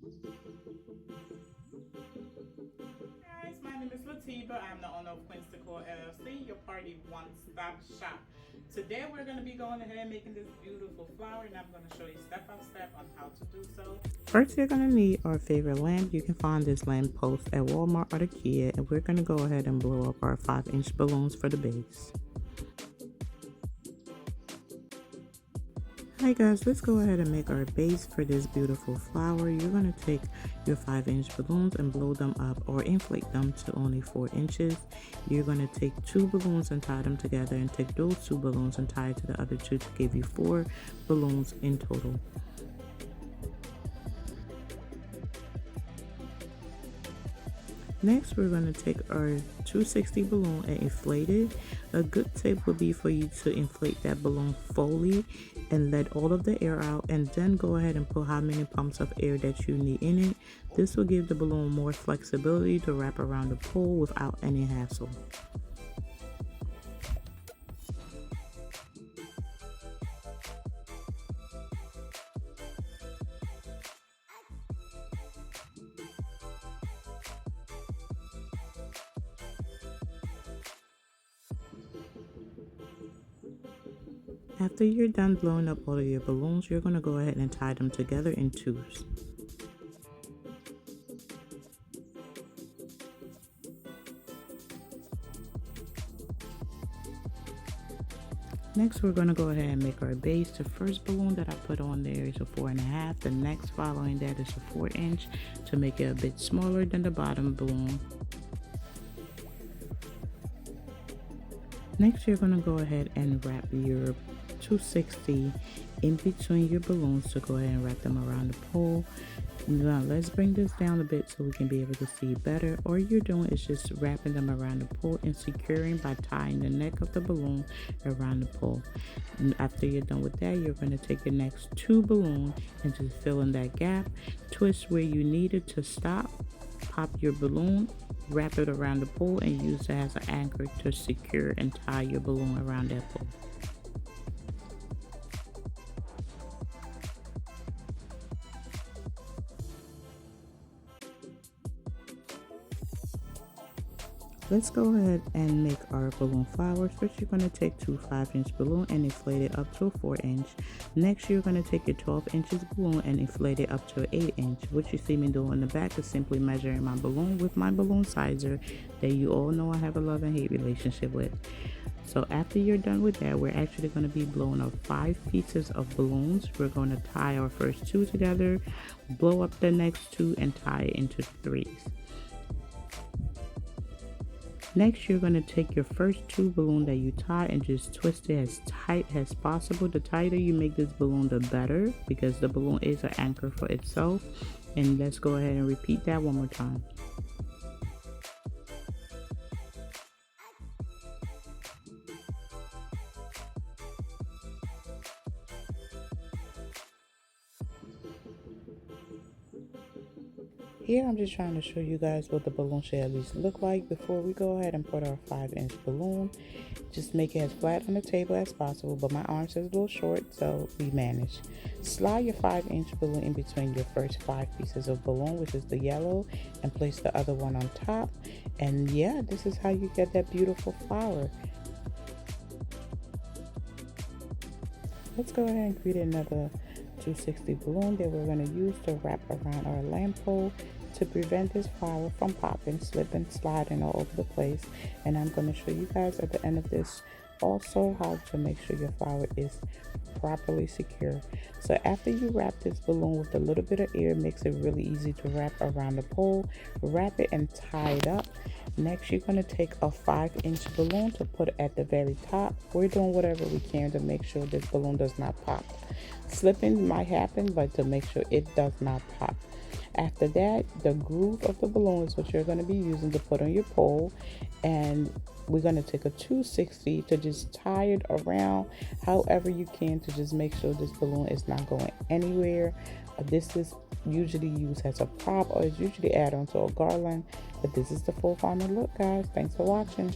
Guys, my name is 𝙎𝙧𝙪𝙚. I'm the owner of 𝙎𝙧𝙧𝙪𝙚, your party one-stop shop. Today we're going to be going ahead and making this beautiful flower, and I'm going to show you step by step on how to do so. First, you're going to need our favorite lamp. You can find this lamp post at Walmart or IKEA, and we're going to go ahead and blow up our 5-inch balloons for the base. Hi guys, let's go ahead and make our base for this beautiful flower. You're going to take your 5-inch balloons and blow them up or inflate them to only 4 inches. You're going to take 2 balloons and tie them together, and take those 2 balloons and tie it to the other 2 to give you 4 balloons in total. Next, we're going to take our 260 balloon and inflate it. A good tip would be for you to inflate that balloon fully and let all of the air out, and then go ahead and put how many pumps of air that you need in it. This will give the balloon more flexibility to wrap around the pole without any hassle. After you're done blowing up all of your balloons, you're going to go ahead and tie them together in twos. Next, we're going to go ahead and make our base. The first balloon that I put on there is a 4.5. The next following that is a 4-inch to make it a bit smaller than the bottom balloon. Next, you're going to go ahead and wrap your 260 in between your balloons to go ahead and wrap them around the pole. Now let's bring this down a bit so we can be able to see better. All you're doing is just wrapping them around the pole and securing by tying the neck of the balloon around the pole. And after you're done with that, you're going to take your next 2 balloons and just fill in that gap, twist where you need it to stop, pop your balloon, wrap it around the pole, and use it as an anchor to secure and tie your balloon around that pole. Let's go ahead and make our balloon flowers. First, you're going to take 2 5-inch balloons and inflate it up to a 4-inch. Next, you're going to take your 12 inches balloon and inflate it up to an 8-inch. What you see me do in the back is simply measuring my balloon with my balloon sizer that you all know I have a love and hate relationship with. So after you're done with that, we're actually going to be blowing up 5 pieces of balloons. We're going to tie our first 2 together, blow up the next 2, and tie it into 3s. Next, you're going to take your first 2 balloons that you tie and just twist it as tight as possible. The tighter you make this balloon, the better, because the balloon is an anchor for itself. And let's go ahead and repeat that one more time. Here I'm just trying to show you guys what the balloon should at least look like before we go ahead and put our 5-inch balloon. Just make it as flat on the table as possible, but my arms is a little short, so we manage. Slide your 5-inch balloon in between your first 5 pieces of balloon, which is the yellow, and place the other one on top. And yeah, this is how you get that beautiful flower. Let's go ahead and create another 260 balloon that we're going to use to wrap around our lamp pole to prevent this flower from popping, slipping, sliding all over the place. And I'm going to show you guys at the end of this also how to make sure your flower is properly secure. So after you wrap this balloon with a little bit of air, makes it really easy to wrap around the pole. Wrap it and tie it up. Next, you're going to take a 5-inch balloon to put at the very top. We're doing whatever we can to make sure this balloon does not pop. Slipping might happen, but to make sure it does not pop. After that, the groove of the balloon is what you're going to be using to put on your pole, and we're going to take a 260 to just tie it around however you can to just make sure this balloon is not going anywhere. This is usually used as a prop, or is usually added onto a garland, but this is the full final look, guys. Thanks for watching.